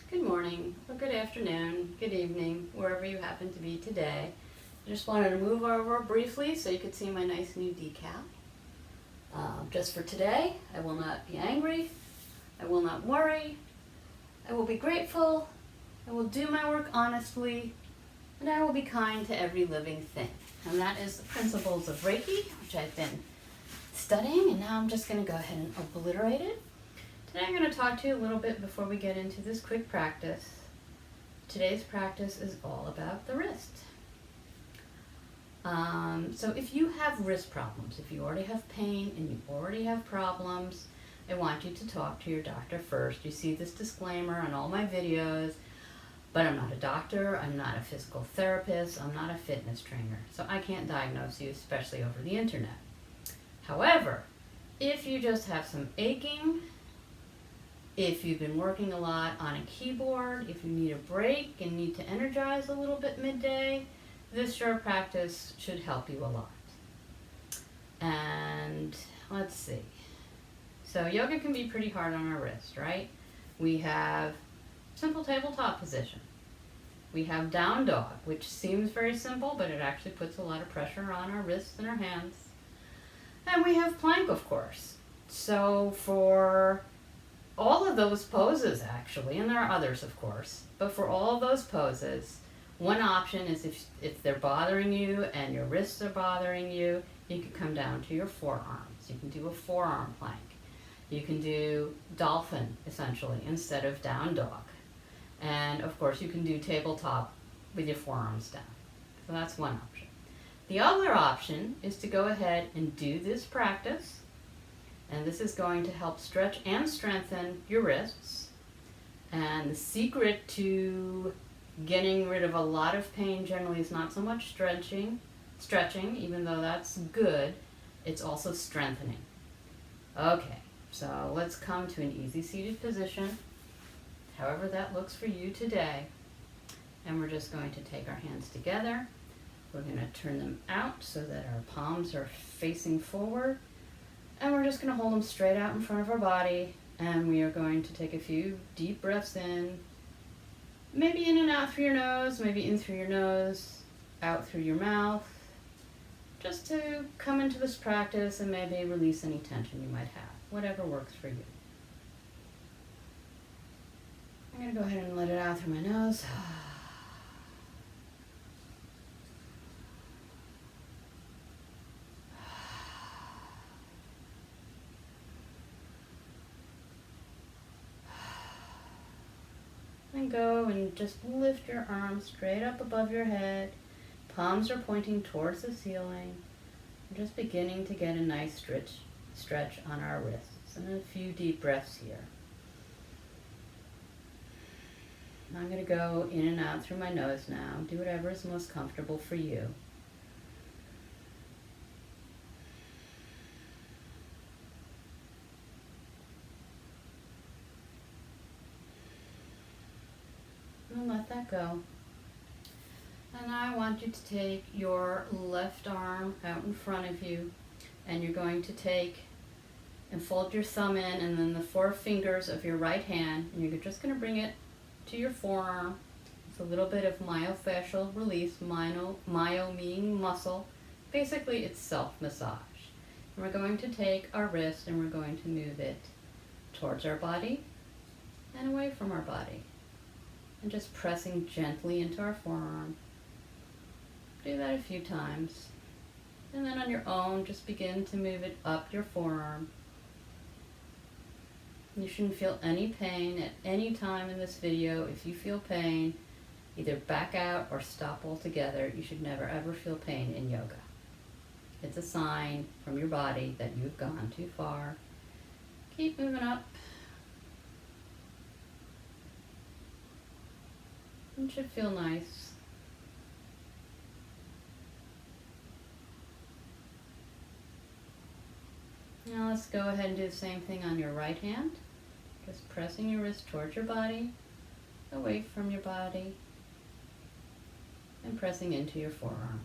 good morning, or good afternoon, good evening, wherever you happen to be today. I just wanted to move over briefly so you could see my nice new decal. Just for today, I will not be angry, I will not worry, I will be grateful, I will do my work honestly, and I will be kind to every living thing. And that is the principles of Reiki, which I've been studying, and now I'm just going to go ahead and obliterate it. Today I'm going to talk to you a little bit before we get into this quick practice. Today's practice is all about the wrist. So if you have wrist problems, if you already have pain and you already have problems, I want you to talk to your doctor first. You see this disclaimer on all my videos, but I'm not a doctor, I'm not a physical therapist, I'm not a fitness trainer, so I can't diagnose you, especially over the internet. However, if you just have some aching, if you've been working a lot on a keyboard, if you need a break and need to energize a little bit midday, this short practice should help you a lot. And let's see. So yoga can be pretty hard on our wrist, right? We have simple tabletop position. We have down dog, which seems very simple, but it actually puts a lot of pressure on our wrists and our hands. And we have plank, of course. So for all of those poses, actually, and there are others, of course, but for all of those poses, one option is if they're bothering you and your wrists are bothering you, you can come down to your forearms. You can do a forearm plank. You can do dolphin, essentially, instead of down dog. And, of course, you can do tabletop with your forearms down. So that's one option. The other option is to go ahead and do this practice. And this is going to help stretch and strengthen your wrists. And the secret to getting rid of a lot of pain generally is not so much stretching, even though that's good, it's also strengthening. Okay, so let's come to an easy seated position, however that looks for you today. And we're just going to take our hands together. We're going to turn them out so that our palms are facing forward. And we're just going to hold them straight out in front of our body, and we are going to take a few deep breaths in, maybe in and out through your nose, maybe in through your nose, out through your mouth, just to come into this practice and maybe release any tension you might have, whatever works for you. I'm going to go ahead and let it out through my nose. And go and just lift your arms straight up above your head. Palms are pointing towards the ceiling. We're just beginning to get a nice stretch on our wrists. And a few deep breaths here. I'm going to go in and out through my nose now. Do whatever is most comfortable for you. And let that go. And I want you to take your left arm out in front of you, and you're going to take and fold your thumb in, and then the four fingers of your right hand, and you're just going to bring it to your forearm. It's a little bit of myofascial release, myo meaning muscle. Basically, it's self-massage. And we're going to take our wrist and we're going to move it towards our body and away from our body. And just pressing gently into our forearm. Do that a few times. And then on your own, just begin to move it up your forearm. You shouldn't feel any pain at any time in this video. If you feel pain, either back out or stop altogether. You should never ever feel pain in yoga. It's a sign from your body that you've gone too far. Keep moving up. It should feel nice. Now let's go ahead and do the same thing on your right hand. Just pressing your wrist towards your body, away from your body, and pressing into your forearm.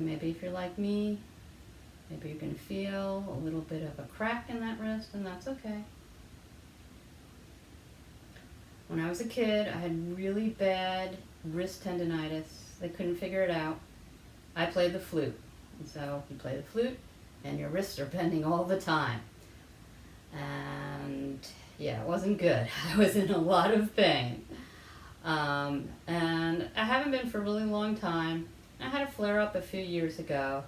And maybe if you're like me, maybe you can feel a little bit of a crack in that wrist, and that's okay. When I was a kid, I had really bad wrist tendonitis. They couldn't figure it out. I played the flute. And so you play the flute, and your wrists are bending all the time. And yeah, it wasn't good. I was in a lot of pain. And I haven't been for a really long time. I had a flare-up a few years ago,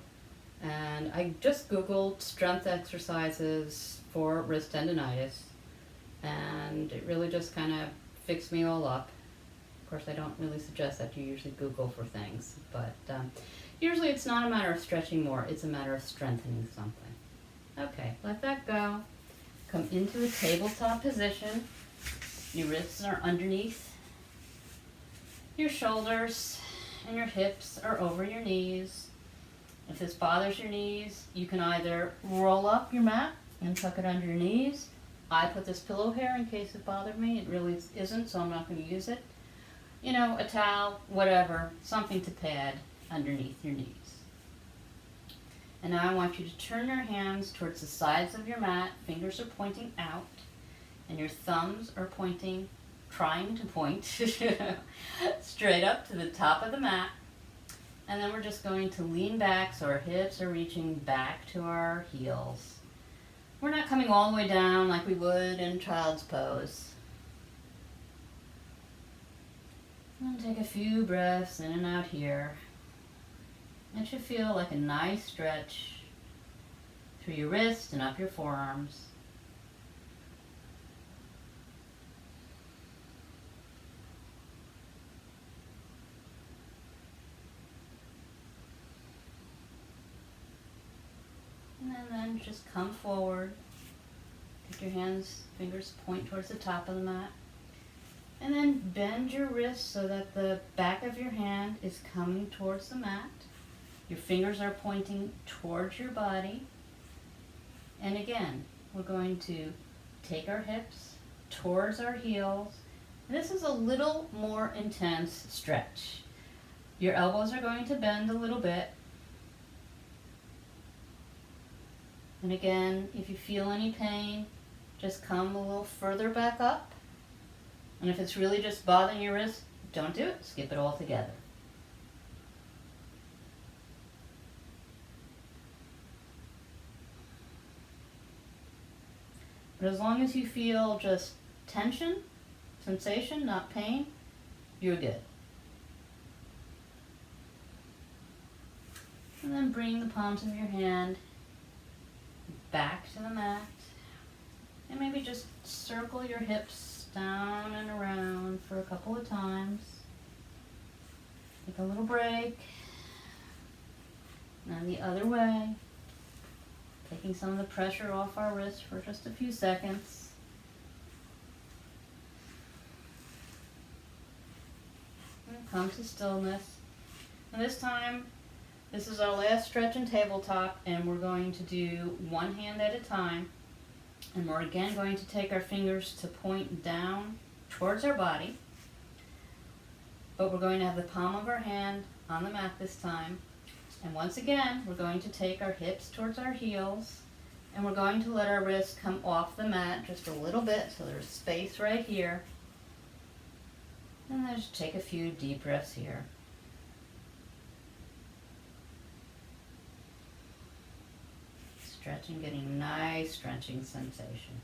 and I just Googled strength exercises for wrist tendonitis, and it really just kind of fixed me all up. Of course, I don't really suggest that you usually Google for things, but usually it's not a matter of stretching more, it's a matter of strengthening something. Okay, let that go. Come into a tabletop position. Your wrists are underneath your shoulders, and your hips are over your knees. If this bothers your knees, you can either roll up your mat and tuck it under your knees. I put this pillow here in case it bothered me. It really isn't, so I'm not going to use it. You know, a towel, whatever, something to pad underneath your knees. And now I want you to turn your hands towards the sides of your mat. Fingers are pointing out, and your thumbs are pointing, trying to point straight up to the top of the mat. And then we're just going to lean back so our hips are reaching back to our heels. We're not coming all the way down like we would in child's pose. And take a few breaths in and out here. It should feel like a nice stretch through your wrists and up your forearms. And then just come forward. Take your hands, fingers point towards the top of the mat. And then bend your wrists so that the back of your hand is coming towards the mat. Your fingers are pointing towards your body. And again, we're going to take our hips towards our heels. This is a little more intense stretch. Your elbows are going to bend a little bit. And again, if you feel any pain, just come a little further back up. And if it's really just bothering your wrist, don't do it. Skip it altogether. But as long as you feel just tension, sensation, not pain, you're good. And then bring the palms of your hand back to the mat. And maybe just circle your hips down and around for a couple of times. Take a little break. And then the other way. Taking some of the pressure off our wrist for just a few seconds. And come to stillness. And this time, this is our last stretch in tabletop, and we're going to do one hand at a time. And we're again going to take our fingers to point down towards our body. But we're going to have the palm of our hand on the mat this time. And once again, we're going to take our hips towards our heels, and we're going to let our wrists come off the mat just a little bit so there's space right here. And then just take a few deep breaths here. Stretching, getting a nice stretching sensation.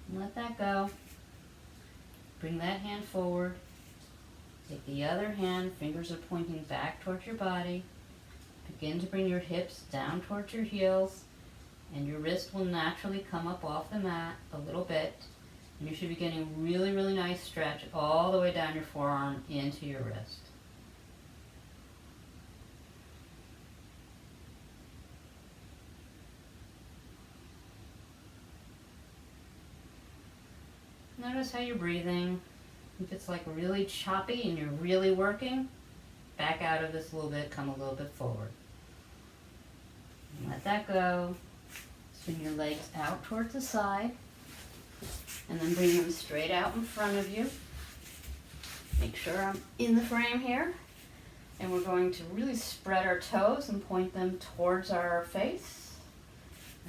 And let that go. Bring that hand forward. Take the other hand, fingers are pointing back towards your body. Begin to bring your hips down towards your heels, and your wrist will naturally come up off the mat a little bit. And you should be getting really, really nice stretch all the way down your forearm into your wrist. Notice how you're breathing. If it's like really choppy and you're really working, back out of this a little bit, come a little bit forward. And let that go. Spin your legs out towards the side, and then bring them straight out in front of you. Make sure I'm in the frame here. And we're going to really spread our toes and point them towards our face.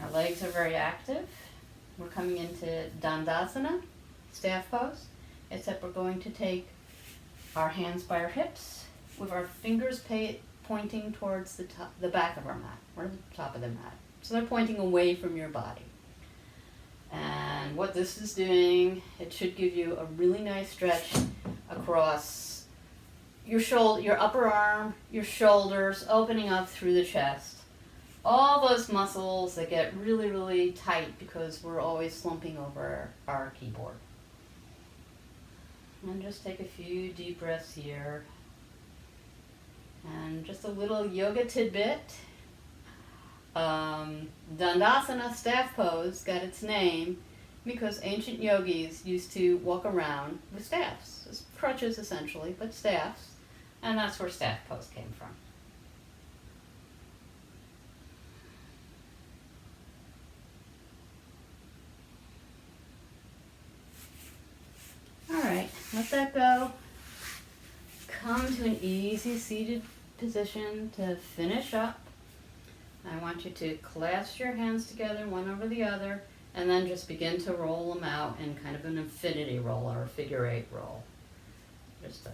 Our legs are very active. We're coming into Dandasana, staff pose, except we're going to take our hands by our hips with our fingers pointing towards the back of our mat, or the top of the mat. So they're pointing away from your body. And what this is doing, it should give you a really nice stretch across your upper arm, your shoulders, opening up through the chest. All those muscles that get really, really tight because we're always slumping over our keyboard. And just take a few deep breaths here. And just a little yoga tidbit. Dandasana staff pose got its name because ancient yogis used to walk around with staffs, crutches essentially, but staffs. And that's where staff pose came from. All right, let that go. Come to an easy seated position to finish up. I want you to clasp your hands together, one over the other, and then just begin to roll them out in kind of an infinity roll or a figure eight roll. Just to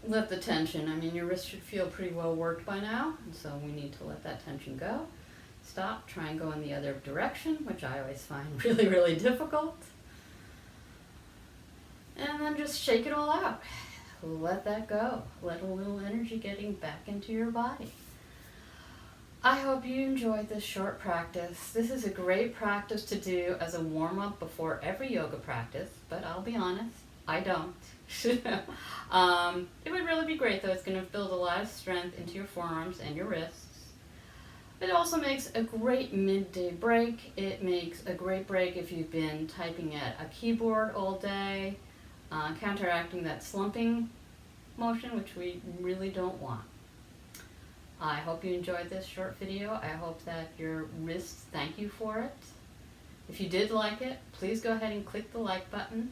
let the tension, I mean, your wrist should feel pretty well worked by now, and so we need to let that tension go. Stop, try and go in the other direction, which I always find really, really difficult. And then just shake it all out. Let that go. Let a little energy getting back into your body. I hope you enjoyed this short practice. This is a great practice to do as a warm-up before every yoga practice, but I'll be honest, I don't. It would really be great though. It's going to build a lot of strength into your forearms and your wrists. It also makes a great midday break. It makes a great break if you've been typing at a keyboard all day, counteracting that slumping motion, which we really don't want. I hope you enjoyed this short video. I hope that your wrists thank you for it. If you did like it, please go ahead and click the like button.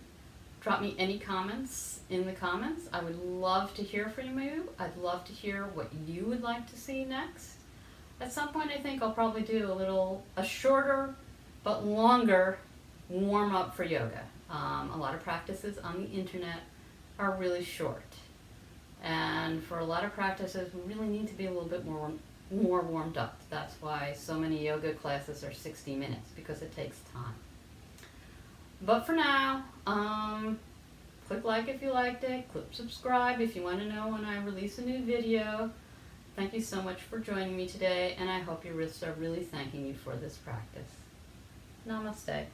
Drop me any comments in the comments. I would love to hear from you. I'd love to hear what you would like to see next. At some point I think I'll probably do a shorter but longer warm up for yoga. A lot of practices on the internet are really short. And for a lot of practices, we really need to be a little bit more warmed up. That's why so many yoga classes are 60 minutes, because it takes time. But for now, click like if you liked it, click subscribe if you want to know when I release a new video. Thank you so much for joining me today, and I hope your wrists are really thanking you for this practice. Namaste.